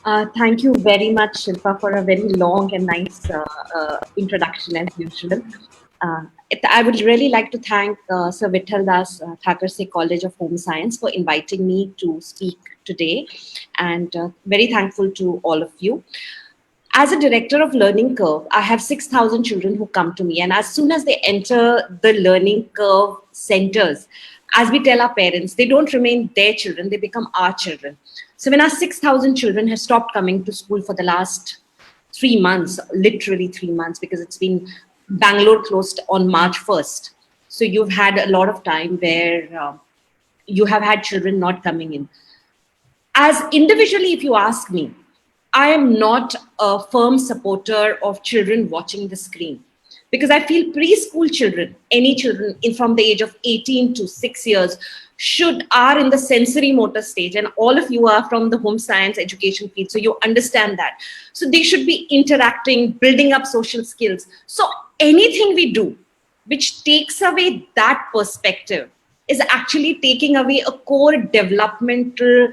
Thank you very much, Shilpa, for a very long and nice introduction as usual. I would really like to thank Sir Vittal Das Thakurse College of Home Science for inviting me to speak today, and very thankful to all of you. As a director of Learning Curve, I have 6,000 children who come to me, and as soon as they enter the Learning Curve centers, as we tell our parents, they don't remain their children, they become our children. So when our 6,000 children have stopped coming to school for the last 3 months, literally 3 months, because it's been Bangalore closed on March 1st. So you've had a lot of time where you have had children not coming in. As individually, if you ask me, I am not a firm supporter of children watching the screen because I feel preschool children, any children from the age of 18 to 6 years, are in the sensory motor stage, and all of you are from the home science education field, so you understand that. So they should be interacting, building up social skills. So anything we do which takes away that perspective is actually taking away a core developmental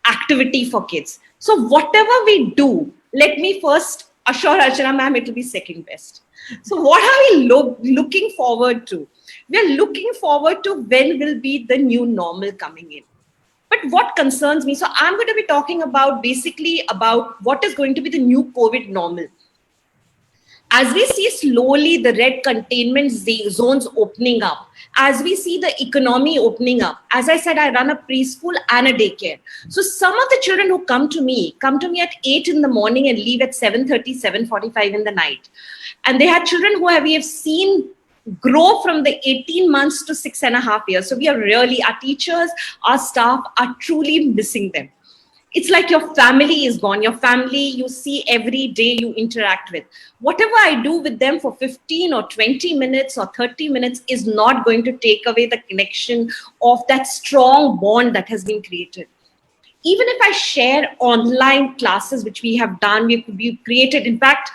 activity for kids. So whatever we do, let me first assure Archana ma'am, it will be second best. So what are we looking forward to? We're looking forward to when will be the new normal coming in. But what concerns me, so I'm going to be talking about basically about what is going to be the new COVID normal. As we see slowly the red containment zones opening up, as we see the economy opening up, as I said, I run a preschool and a daycare. So some of the children who come to me at 8 in the morning and leave at 7:30, 7:45 in the night. And they had children we have seen grow from the 18 months to 6.5 years. So we are really, our teachers, our staff are truly missing them. It's like your family is gone. Your family you see every day, you interact with. Whatever I do with them for 15 or 20 minutes or 30 minutes is not going to take away the connection of that strong bond that has been created. Even if I share online classes, which we have done, we've created, in fact,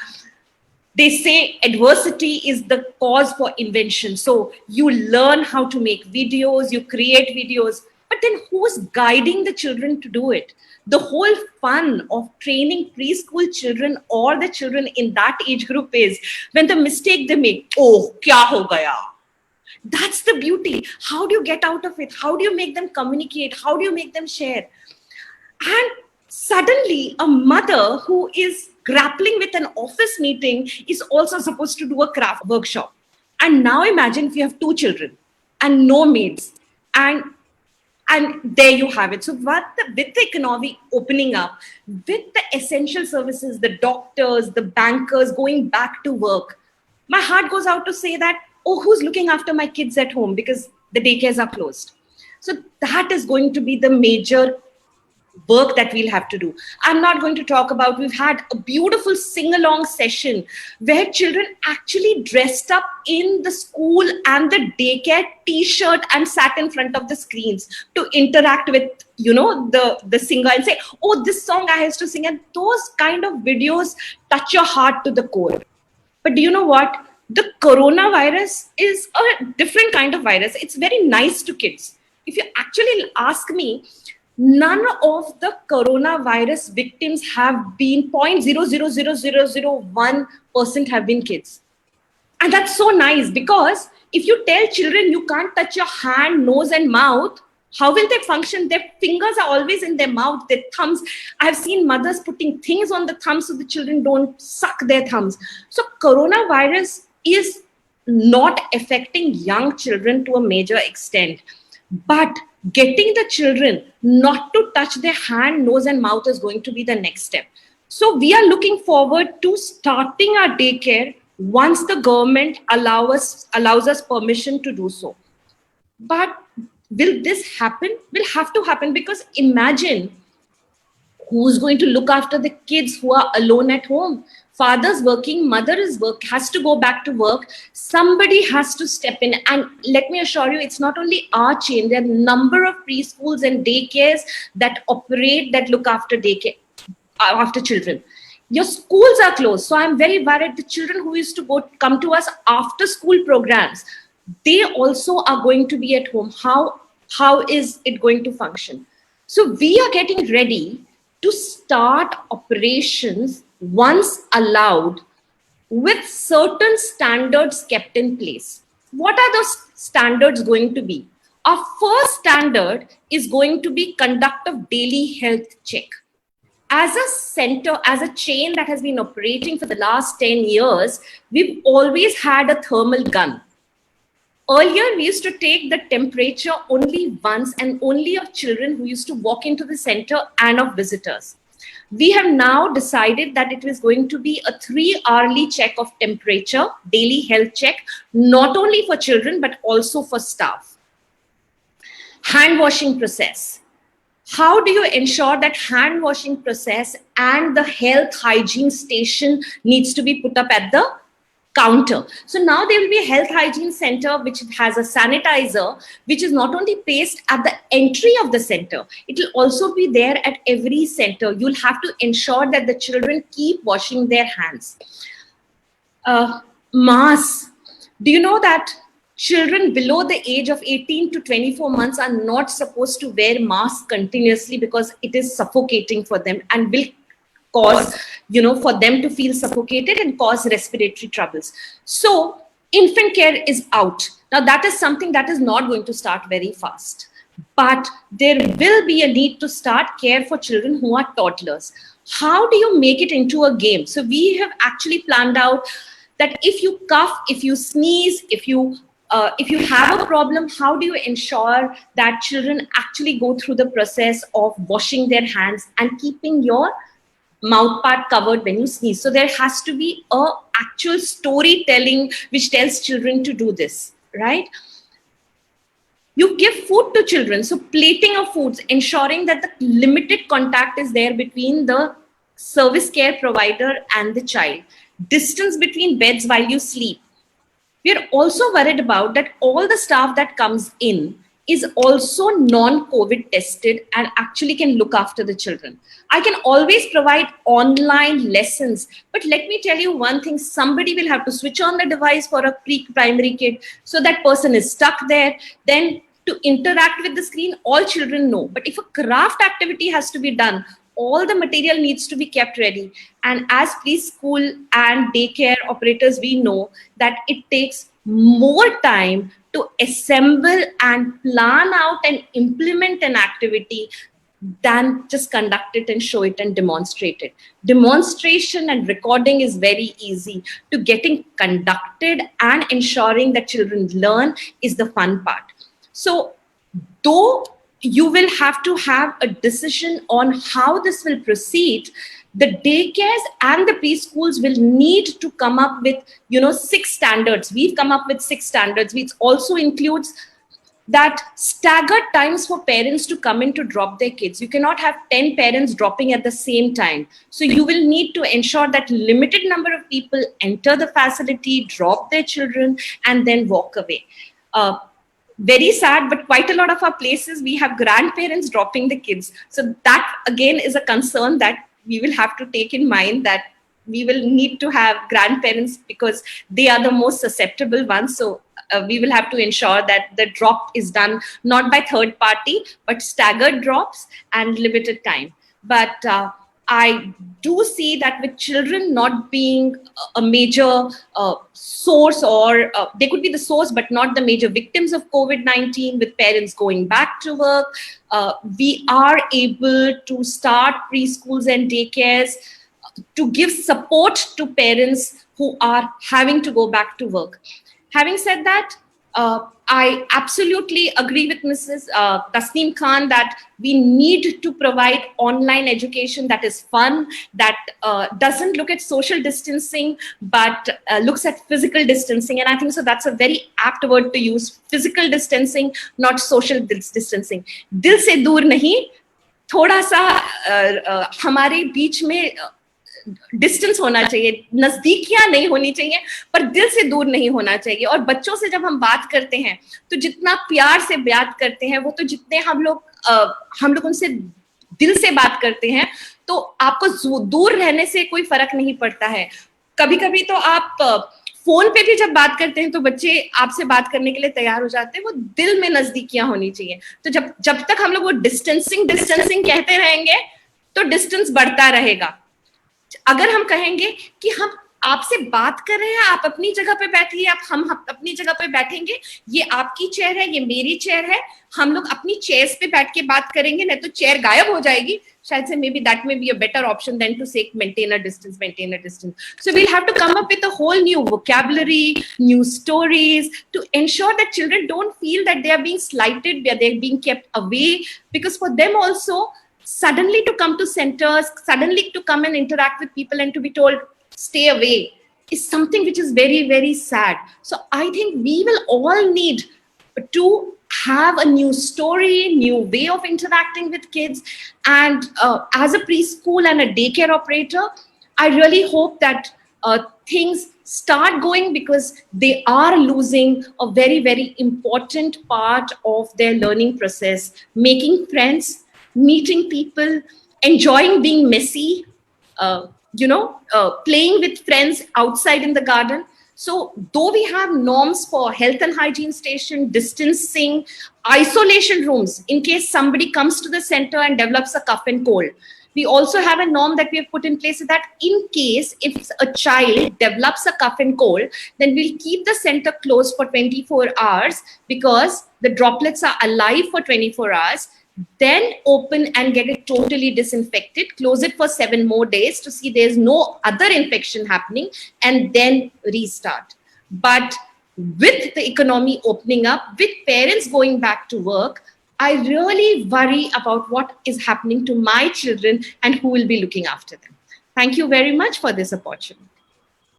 they say adversity is the cause for invention. So you learn how to make videos, you create videos, but then who's guiding the children to do it? The whole fun of training preschool children or the children in that age group is when the mistake they make, oh, kya ho gaya? That's the beauty. How do you get out of it? How do you make them communicate? How do you make them share? And suddenly, a mother who is grappling with an office meeting is also supposed to do a craft workshop. And now imagine if you have two children and no maids, and there you have it. So with the economy opening up, with the essential services, the doctors, the bankers going back to work, my heart goes out to say that, oh, who's looking after my kids at home because the daycares are closed? So that is going to be the major work that we'll have to do. I'm not going to talk about, we've had a beautiful sing-along session where children actually dressed up in the school and the daycare t-shirt and sat in front of the screens to interact with, the singer and say, oh, this song I have to sing. And those kind of videos touch your heart to the core. But do you know what? The coronavirus is a different kind of virus. It's very nice to kids. If you actually ask me, none of the coronavirus victims have been 0.00001% have been kids. And that's so nice, because if you tell children you can't touch your hand, nose and mouth, how will they function? Their fingers are always in their mouth, their thumbs. I've seen mothers putting things on the thumbs so the children don't suck their thumbs. So coronavirus is not affecting young children to a major extent. But getting the children not to touch their hand, nose, and mouth is going to be the next step. So we are looking forward to starting our daycare once the government allows us permission to do so. But will this happen? Will have to happen, because imagine who's going to look after the kids who are alone at home. Father's working, mother has to go back to work. Somebody has to step in. And let me assure you, it's not only our chain. There are a number of preschools and daycares that operate, that look after after children. Your schools are closed. So I'm very worried. The children who used to come to us after school programs, they also are going to be at home. How is it going to function? So we are getting ready to start operations once allowed with certain standards kept in place. What are those standards going to be? Our first standard is going to be conduct of daily health check. As a center, as a chain that has been operating for the last 10 years, we've always had a thermal gun. Earlier, we used to take the temperature only once and only of children who used to walk into the center and of visitors. We have now decided that it is going to be a 3-hourly check of temperature, daily health check, not only for children, but also for staff. Hand washing process. How do you ensure that hand washing process and the health hygiene station needs to be put up at the counter? So now there will be a health hygiene center which has a sanitizer, which is not only placed at the entry of the center, it will also be there at every center. You'll have to ensure that the children keep washing their hands. Masks. Do you know that children below the age of 18 to 24 months are not supposed to wear masks continuously because it is suffocating for them and will cause, for them to feel suffocated and cause respiratory troubles. So infant care is out. Now that is something that is not going to start very fast, but there will be a need to start care for children who are toddlers. How do you make it into a game? So we have actually planned out that if you cough, if you sneeze, if you have a problem, how do you ensure that children actually go through the process of washing their hands and keeping your mouth part covered when you sneeze? So there has to be a actual storytelling which tells children to do this, right? You give food to children. So plating of foods, ensuring that the limited contact is there between the service care provider and the child. Distance between beds while you sleep. We are also worried about that all the staff that comes in is also non-COVID tested and actually can look after the children. I can always provide online lessons, but let me tell you one thing, somebody will have to switch on the device for a pre-primary kid. So that person is stuck there. Then to interact with the screen, all children know. But if a craft activity has to be done, all the material needs to be kept ready. And as preschool and daycare operators, we know that it takes more time to assemble and plan out and implement an activity than just conduct it and show it and demonstrate it. Demonstration and recording is very easy. To getting conducted and ensuring that children learn is the fun part. So though you will have to have a decision on how this will proceed, the daycares and the preschools will need to come up with 6 standards. We've come up with 6 standards, which also includes that staggered times for parents to come in to drop their kids. You cannot have 10 parents dropping at the same time. So you will need to ensure that limited number of people enter the facility, drop their children, and then walk away. Very sad, but quite a lot of our places, we have grandparents dropping the kids. So that again is a concern that we will have to take in mind, that we will need to have grandparents because they are the most susceptible ones. So we will have to ensure that the drop is done not by third party, but staggered drops and limited time. But I do see that with children not being a major source, or they could be the source, but not the major victims of COVID-19, with parents going back to work, we are able to start preschools and daycares to give support to parents who are having to go back to work. Having said that, I absolutely agree with Mrs. Tasneem Khan that we need to provide online education that is fun, that doesn't look at social distancing, but looks at physical distancing. And I think so that's a very apt word to use, physical distancing, not social distancing. Dil se dur nahi, thoda sa हमारे बीच में distance होना चाहिए, नजदीकियां नहीं होनी चाहिए, पर दिल से दूर नहीं होना चाहिए. और बच्चों से जब हम बात करते हैं तो जितना प्यार से बात करते हैं, वो तो जितने हम लोग उनसे दिल से बात करते हैं, तो आपको दूर रहने से कोई फर्क नहीं पड़ता है. कभी कभी तो आप फोन पे भी जब बात करते हैं तो बच्चे आपसे बात करने के लिए तैयार हो जाते हैं. वो दिल में नजदीकियां होनी चाहिए. तो जब तक हम लोग वो डिस्टेंसिंग कहते रहेंगे, तो डिस्टेंस बढ़ता रहेगा। अगर हम कहेंगे कि हम आपसे बात कर रहे हैं, आप अपनी जगह पे बैठिए, हम अपनी जगह पे बैठेंगे, ये आपकी चेयर है, ये मेरी चेयर है, हम लोग अपनी चेयर्स पे बैठ के बात करेंगे, नहीं तो चेयर गायब हो जाएगी शायद से। Maybe that maybe a better option than to say maintain a distance, maintain a distance. So we'll have to come up with a whole new vocabulary, new stories to ensure that children don't feel that they are being slighted, they're being kept away, because for them also, suddenly to come to centers, suddenly to come and interact with people and to be told stay away is something which is very, very sad. So I think we will all need to have a new story, new way of interacting with kids. And as a preschool and a daycare operator, I really hope that things start going, because they are losing a very, very important part of their learning process, making friends, meeting people, enjoying being messy, playing with friends outside in the garden. So though we have norms for health and hygiene station, distancing, isolation rooms, in case somebody comes to the center and develops a cough and cold, we also have a norm that we have put in place that in case if a child develops a cough and cold, then we'll keep the center closed for 24 hours, because the droplets are alive for 24 hours, then open and get it totally disinfected, close it for 7 more days to see there's no other infection happening, and then restart. But with the economy opening up, with parents going back to work, I really worry about what is happening to my children and who will be looking after them. Thank you very much for this opportunity.